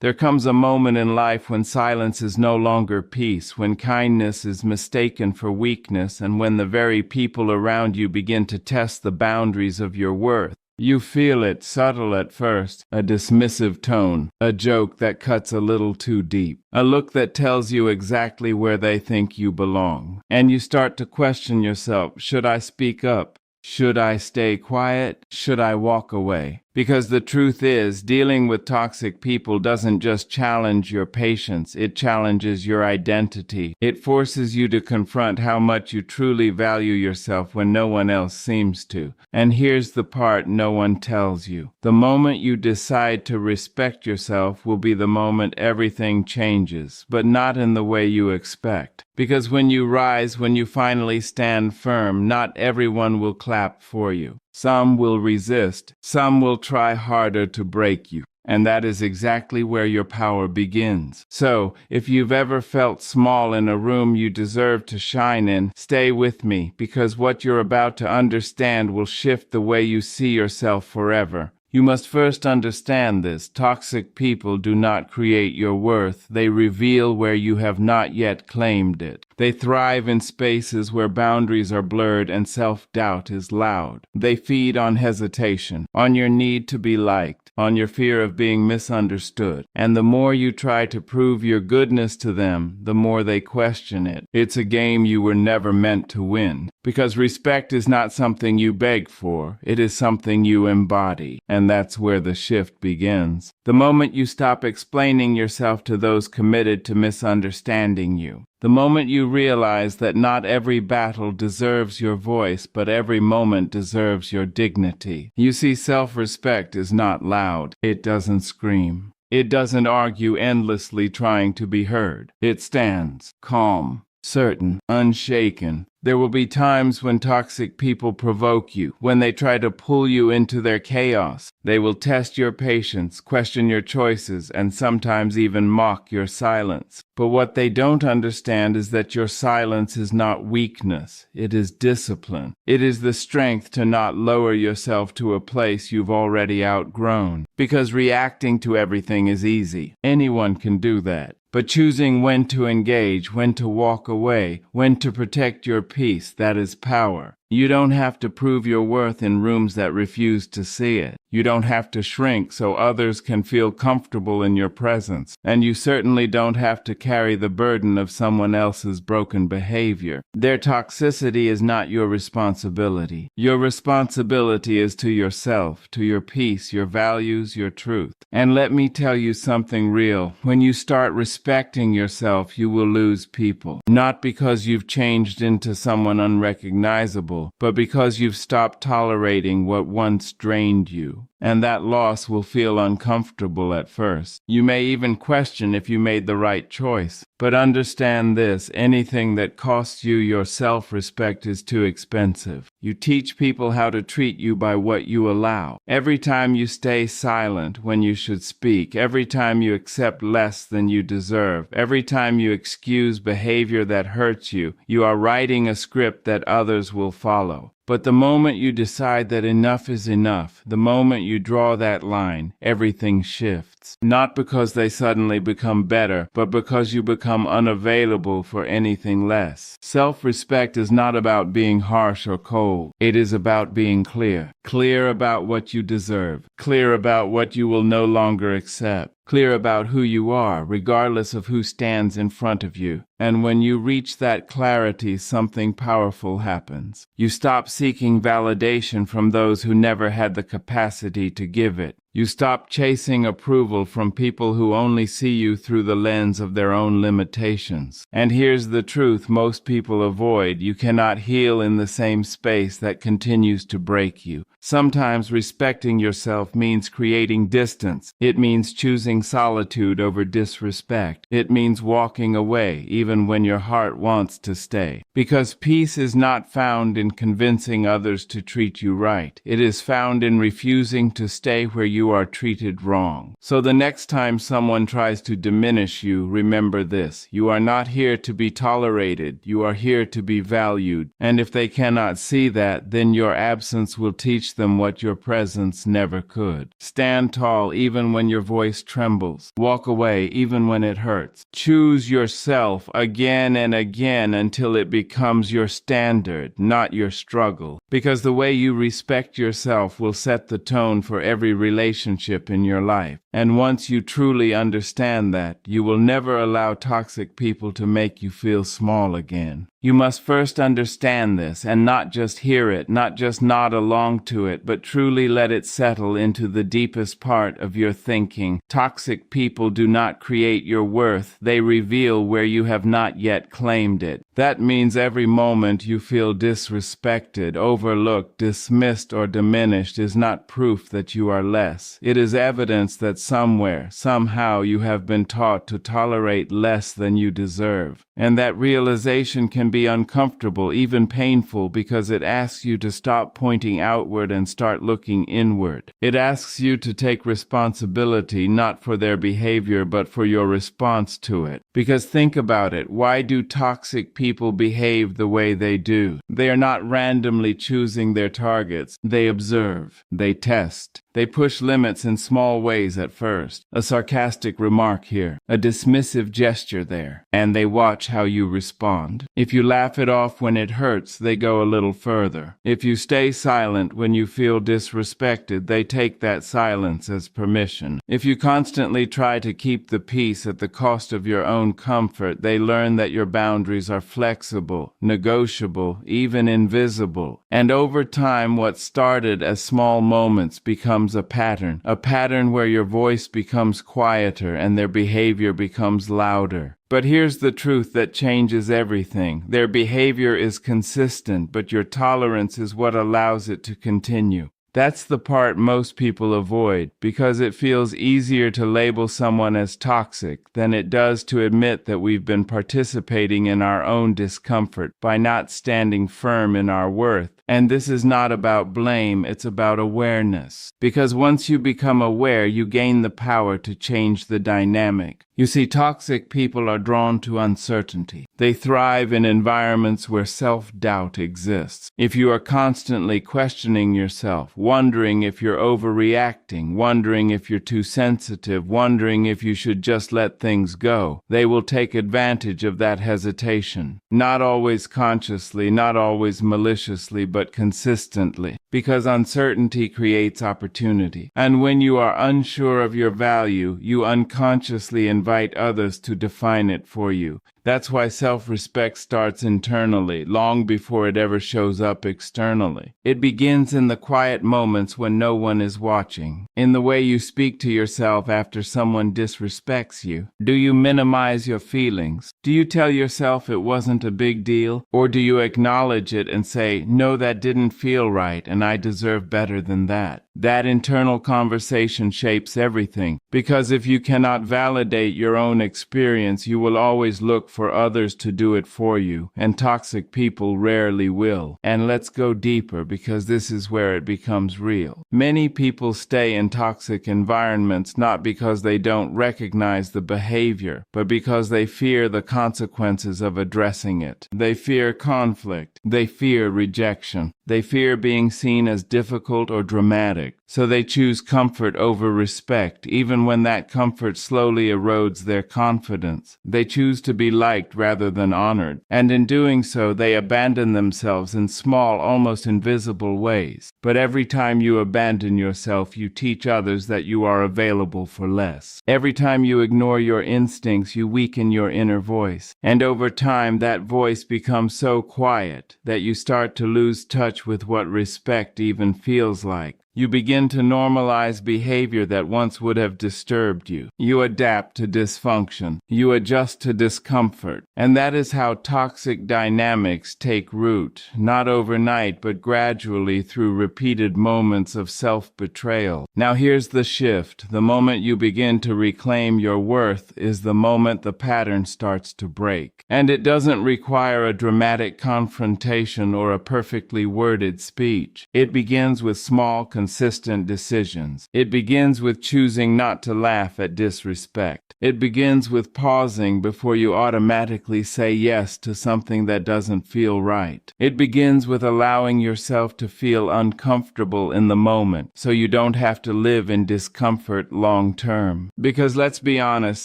There comes a moment in life when silence is no longer peace, when kindness is mistaken for weakness, and when the very people around you begin to test the boundaries of your worth. You feel it, subtle at first, a dismissive tone, a joke that cuts a little too deep, a look that tells you exactly where they think you belong. And you start to question yourself, should I speak up? Should I stay quiet? Should I walk away? Because the truth is, dealing with toxic people doesn't just challenge your patience, it challenges your identity. It forces you to confront how much you truly value yourself when no one else seems to. And here's the part no one tells you. The moment you decide to respect yourself will be the moment everything changes, but not in the way you expect. Because when you rise, when you finally stand firm, not everyone will clap for you. Some will resist, some will try harder to break you. And that is exactly where your power begins. So, if you've ever felt small in a room you deserve to shine in, stay with me, because what you're about to understand will shift the way you see yourself forever. You must first understand this. Toxic people do not create your worth. They reveal where you have not yet claimed it. They thrive in spaces where boundaries are blurred and self-doubt is loud. They feed on hesitation, on your need to be liked, on your fear of being misunderstood. And the more you try to prove your goodness to them, the more they question it. It's a game you were never meant to win. Because respect is not something you beg for, it is something you embody. And that's where the shift begins. The moment you stop explaining yourself to those committed to misunderstanding you. The moment you realize that not every battle deserves your voice, but every moment deserves your dignity. You see, self-respect is not loud. It doesn't scream. It doesn't argue endlessly trying to be heard. It stands calm, certain, unshaken. There will be times when toxic people provoke you, when they try to pull you into their chaos. They will test your patience, question your choices, and sometimes even mock your silence. But what they don't understand is that your silence is not weakness. It is discipline. It is the strength to not lower yourself to a place you've already outgrown. Because reacting to everything is easy. Anyone can do that. But choosing when to engage, when to walk away, when to protect your peace, that is power. You don't have to prove your worth in rooms that refuse to see it. You don't have to shrink so others can feel comfortable in your presence. And you certainly don't have to carry the burden of someone else's broken behavior. Their toxicity is not your responsibility. Your responsibility is to yourself, to your peace, your values, your truth. And let me tell you something real. When you start respecting yourself, you will lose people. Not because you've changed into someone unrecognizable, but because you've stopped tolerating what once drained you. And that loss will feel uncomfortable at first. You may even question if you made the right choice. But understand this, anything that costs you your self-respect is too expensive. You teach people how to treat you by what you allow. Every time you stay silent when you should speak, every time you accept less than you deserve, every time you excuse behavior that hurts you, you are writing a script that others will follow. But the moment you decide that enough is enough, the moment you draw that line, everything shifts. Not because they suddenly become better, but because you become unavailable for anything less. Self-respect is not about being harsh or cold. It is about being clear. Clear about what you deserve. Clear about what you will no longer accept. Clear about who you are, regardless of who stands in front of you. And when you reach that clarity, something powerful happens. You stop seeking validation from those who never had the capacity to give it. You stop chasing approval from people who only see you through the lens of their own limitations. And here's the truth most people avoid. You cannot heal in the same space that continues to break you. Sometimes respecting yourself means creating distance. It means choosing solitude over disrespect. It means walking away, even when your heart wants to stay. Because peace is not found in convincing others to treat you right. It is found in refusing to stay where you you are treated wrong. So the next time someone tries to diminish you, remember this: you are not here to be tolerated, you are here to be valued. And if they cannot see that, then your absence will teach them what your presence never could. Stand tall even when your voice trembles. Walk away even when it hurts. Choose yourself again and again until it becomes your standard, not your struggle. Because the way you respect yourself will set the tone for every relationship in your life. And once you truly understand that, you will never allow toxic people to make you feel small again. You must first understand this and not just hear it, not just nod along to it, but truly let it settle into the deepest part of your thinking. Toxic people do not create your worth, they reveal where you have not yet claimed it. That means every moment you feel disrespected, overlooked, dismissed, or diminished is not proof that you are less. It is evidence that somewhere, somehow, you have been taught to tolerate less than you deserve. And that realization can be uncomfortable, even painful, because it asks you to stop pointing outward and start looking inward. It asks you to take responsibility not for their behavior but for your response to it. Because think about it, why do toxic people behave the way they do? They are not randomly choosing their targets. They observe. They test. They push limits in small ways at first. A sarcastic remark here, a dismissive gesture there, and they watch how you respond. If you laugh it off when it hurts, they go a little further. If you stay silent when you feel disrespected, they take that silence as permission. If you constantly try to keep the peace at the cost of your own comfort, they learn that your boundaries are flexible, negotiable, even invisible. And over time, what started as small moments becomes a pattern where your voice becomes quieter and their behavior becomes louder. But here's the truth that changes everything. Their behavior is consistent, but your tolerance is what allows it to continue. That's the part most people avoid, because it feels easier to label someone as toxic than it does to admit that we've been participating in our own discomfort by not standing firm in our worth. And this is not about blame, it's about awareness. Because once you become aware, you gain the power to change the dynamic. You see, toxic people are drawn to uncertainty. They thrive in environments where self-doubt exists. If you are constantly questioning yourself, wondering if you're overreacting, wondering if you're too sensitive, wondering if you should just let things go, they will take advantage of that hesitation. Not always consciously, not always maliciously, but consistently. Because uncertainty creates opportunity. And when you are unsure of your value, you unconsciously invite others to define it for you. That's why self-respect starts internally, long before it ever shows up externally. It begins in the quiet moments when no one is watching. In the way you speak to yourself after someone disrespects you. Do you minimize your feelings? Do you tell yourself it wasn't a big deal? Or do you acknowledge it and say, no, that didn't feel right and I deserve better than that? That internal conversation shapes everything, because if you cannot validate your own experience, you will always look for others to do it for you, and toxic people rarely will. And let's go deeper, because this is where it becomes real. Many people stay in toxic environments not because they don't recognize the behavior, but because they fear the consequences of addressing it. They fear conflict. They fear rejection. They fear being seen as difficult or dramatic, so they choose comfort over respect, even when that comfort slowly erodes their confidence. They choose to be liked rather than honored, and in doing so, they abandon themselves in small, almost invisible ways. But every time you abandon yourself, you teach others that you are available for less. Every time you ignore your instincts, you weaken your inner voice. And over time, that voice becomes so quiet that you start to lose touch with what respect even feels like. You begin to normalize behavior that once would have disturbed you. You adapt to dysfunction. You adjust to discomfort. And that is how toxic dynamics take root, not overnight, but gradually through repeated moments of self-betrayal. Now here's the shift. The moment you begin to reclaim your worth is the moment the pattern starts to break. And it doesn't require a dramatic confrontation or a perfectly worded speech. It begins with small, consistent instant decisions. It begins with choosing not to laugh at disrespect. It begins with pausing before you automatically say yes to something that doesn't feel right. It begins with allowing yourself to feel uncomfortable in the moment so you don't have to live in discomfort long term. Because let's be honest,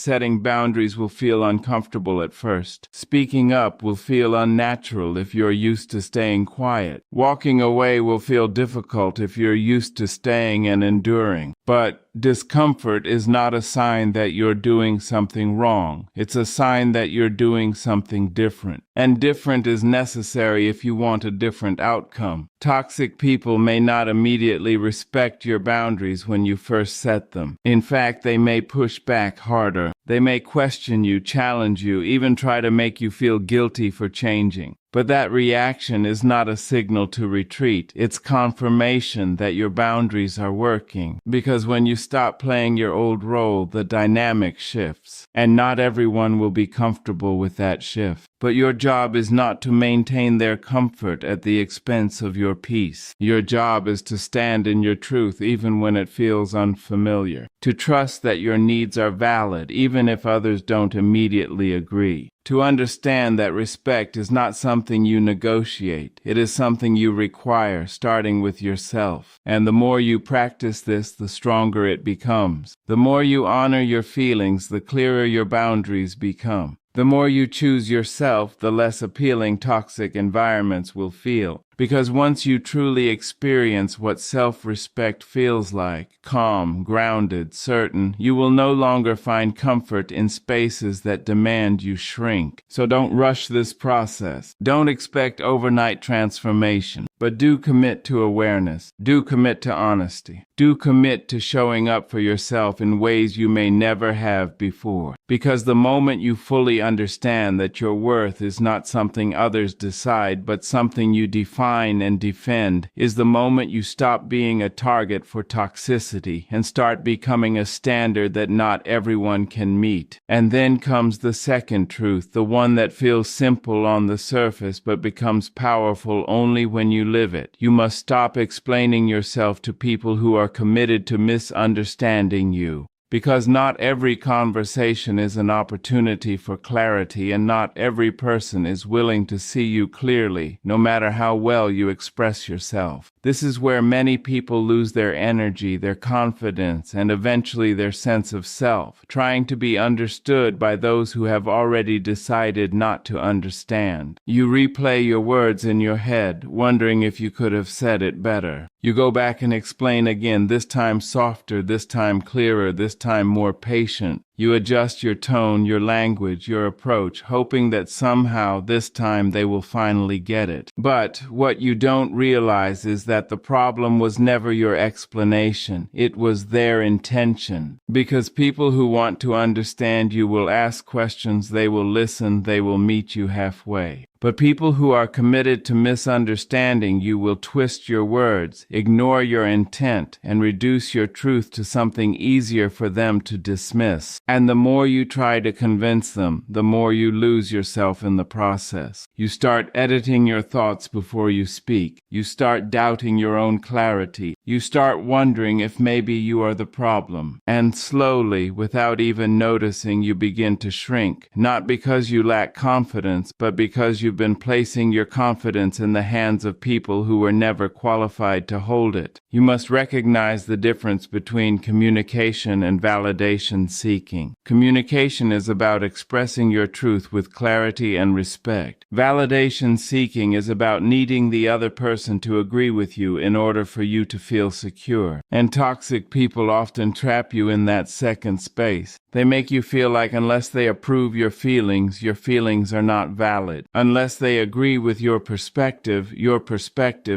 setting boundaries will feel uncomfortable at first. Speaking up will feel unnatural if you're used to staying quiet. Walking away will feel difficult if you're used to staying and enduring. But discomfort is not a sign that you're doing something wrong. It's a sign that you're doing something different. And different is necessary if you want a different outcome. Toxic people may not immediately respect your boundaries when you first set them. In fact, they may push back harder. They may question you, challenge you, even try to make you feel guilty for changing. But that reaction is not a signal to retreat. It's confirmation that your boundaries are working. Because when you stop playing your old role, the dynamic shifts. And not everyone will be comfortable with that shift. But your job is not to maintain their comfort at the expense of your peace. Your job is to stand in your truth even when it feels unfamiliar. To trust that your needs are valid even if others don't immediately agree. To understand that respect is not something you negotiate. It is something you require, starting with yourself. And the more you practice this, the stronger it becomes. The more you honor your feelings, the clearer your boundaries become. The more you choose yourself, the less appealing toxic environments will feel. Because once you truly experience what self-respect feels like, calm, grounded, certain, you will no longer find comfort in spaces that demand you shrink. So don't rush this process. Don't expect overnight transformation. But do commit to awareness. Do commit to honesty. Do commit to showing up for yourself in ways you may never have before. Because the moment you fully understand that your worth is not something others decide, but something you define and defend, is the moment you stop being a target for toxicity and start becoming a standard that not everyone can meet. And then comes the second truth, the one that feels simple on the surface but becomes powerful only when you live it. You must stop explaining yourself to people who are committed to misunderstanding you. Because not every conversation is an opportunity for clarity, and not every person is willing to see you clearly, no matter how well you express yourself. This is where many people lose their energy, their confidence, and eventually their sense of self, trying to be understood by those who have already decided not to understand. You replay your words in your head, wondering if you could have said it better. You go back and explain again, this time softer, this time clearer, this time more patient. You adjust your tone, your language, your approach, hoping that somehow this time they will finally get it. But what you don't realize is that the problem was never your explanation. It was their intention. Because people who want to understand you will ask questions, they will listen, they will meet you halfway. But people who are committed to misunderstanding you will twist your words, ignore your intent, and reduce your truth to something easier for them to dismiss. And the more you try to convince them, the more you lose yourself in the process. You start editing your thoughts before you speak. You start doubting your own clarity. You start wondering if maybe you are the problem. And slowly, without even noticing, you begin to shrink. Not because you lack confidence, but because you've been placing your confidence in the hands of people who were never qualified to hold it. You must recognize the difference between communication and validation seeking. Communication is about expressing your truth with clarity and respect. Validation seeking is about needing the other person to agree with you in order for you to feel secure. And toxic people often trap you in that second space. They make you feel like unless they approve your feelings are not valid. Unless they agree with your perspective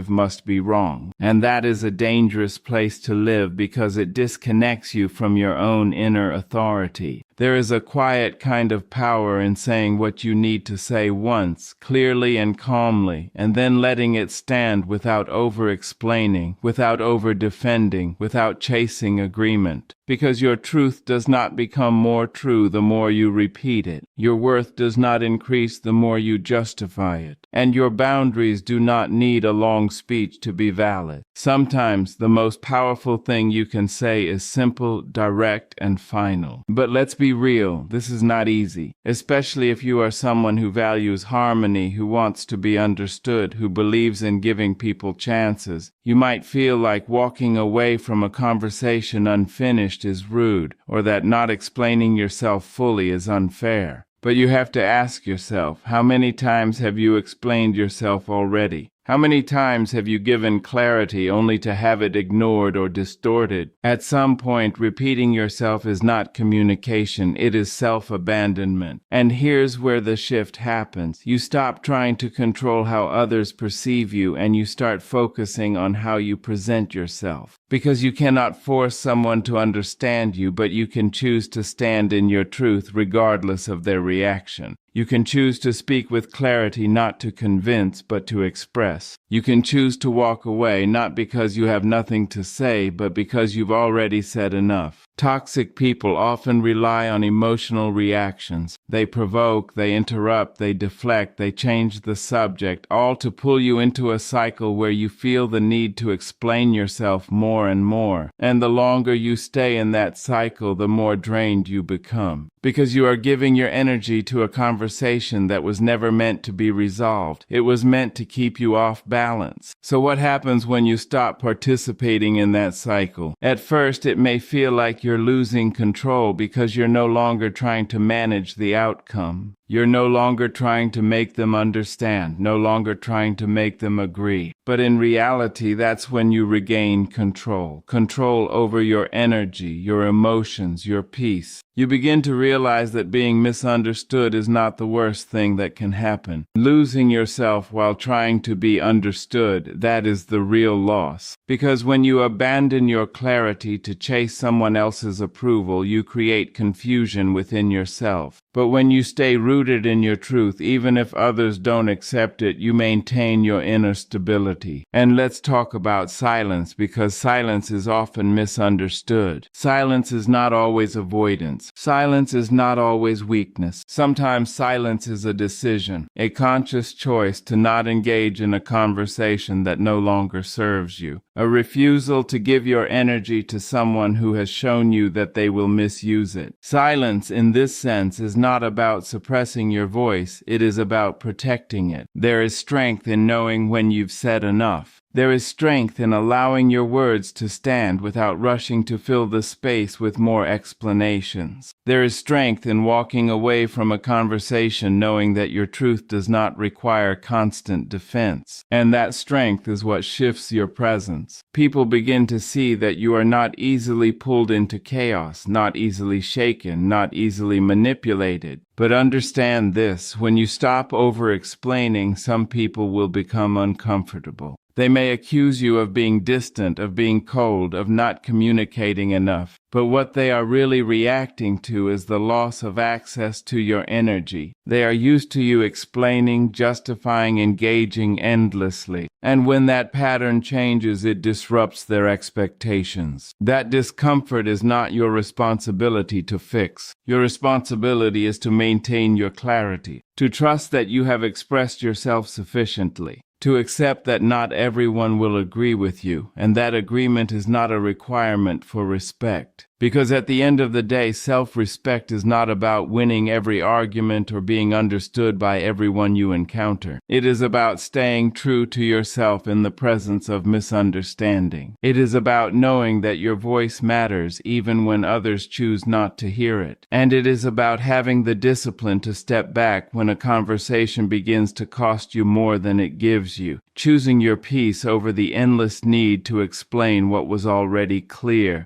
must be wrong. And that is a dangerous place to live because it disconnects you from your own inner authority. There is a quiet kind of power in saying what you need to say once, clearly and calmly, and then letting it stand without over-explaining, without over-defending, without chasing agreement. Because your truth does not become more true the more you repeat it. Your worth does not increase the more you justify it. And your boundaries do not need a long speech to be valid. Sometimes the most powerful thing you can say is simple, direct, and final. But let's be real, this is not easy, especially if you are someone who values harmony, who wants to be understood, who believes in giving people chances. You might feel like walking away from a conversation unfinished is rude, or that not explaining yourself fully is unfair. But you have to ask yourself, how many times have you explained yourself already? How many times have you given clarity only to have it ignored or distorted? At some point, repeating yourself is not communication, it is self-abandonment. And here's where the shift happens. You stop trying to control how others perceive you and you start focusing on how you present yourself. Because you cannot force someone to understand you, but you can choose to stand in your truth regardless of their reaction. You can choose to speak with clarity, not to convince, but to express. You can choose to walk away, not because you have nothing to say, but because you've already said enough. Toxic people often rely on emotional reactions. They provoke, they interrupt, they deflect, they change the subject, all to pull you into a cycle where you feel the need to explain yourself more and more. And the longer you stay in that cycle, the more drained you become. Because you are giving your energy to a conversation that was never meant to be resolved. It was meant to keep you off balance. So what happens when you stop participating in that cycle? At first, it may feel like you're losing control because you're no longer trying to manage the outcome. You're no longer trying to make them understand, no longer trying to make them agree. But in reality, that's when you regain control. Control over your energy, your emotions, your peace. You begin to realize that being misunderstood is not the worst thing that can happen. Losing yourself while trying to be understood, that is the real loss. Because when you abandon your clarity to chase someone else's approval, you create confusion within yourself. But when you stay rooted in your truth, even if others don't accept it, you maintain your inner stability. And let's talk about silence, because silence is often misunderstood. Silence is not always avoidance. Silence is not always weakness. Sometimes silence is a decision, a conscious choice to not engage in a conversation that no longer serves you. A refusal to give your energy to someone who has shown you that they will misuse it. Silence, in this sense, is not about suppressing your voice, it is about protecting it. There is strength in knowing when you've said enough. There is strength in allowing your words to stand without rushing to fill the space with more explanations. There is strength in walking away from a conversation knowing that your truth does not require constant defense. And that strength is what shifts your presence. People begin to see that you are not easily pulled into chaos, not easily shaken, not easily manipulated. But understand this, when you stop over-explaining, some people will become uncomfortable. They may accuse you of being distant, of being cold, of not communicating enough. But what they are really reacting to is the loss of access to your energy. They are used to you explaining, justifying, engaging endlessly. And when that pattern changes, it disrupts their expectations. That discomfort is not your responsibility to fix. Your responsibility is to maintain your clarity, to trust that you have expressed yourself sufficiently, to accept that not everyone will agree with you, and that agreement is not a requirement for respect. Because at the end of the day, self-respect is not about winning every argument or being understood by everyone you encounter. It is about staying true to yourself in the presence of misunderstanding. It is about knowing that your voice matters even when others choose not to hear it. And it is about having the discipline to step back when a conversation begins to cost you more than it gives you, choosing your peace over the endless need to explain what was already clear.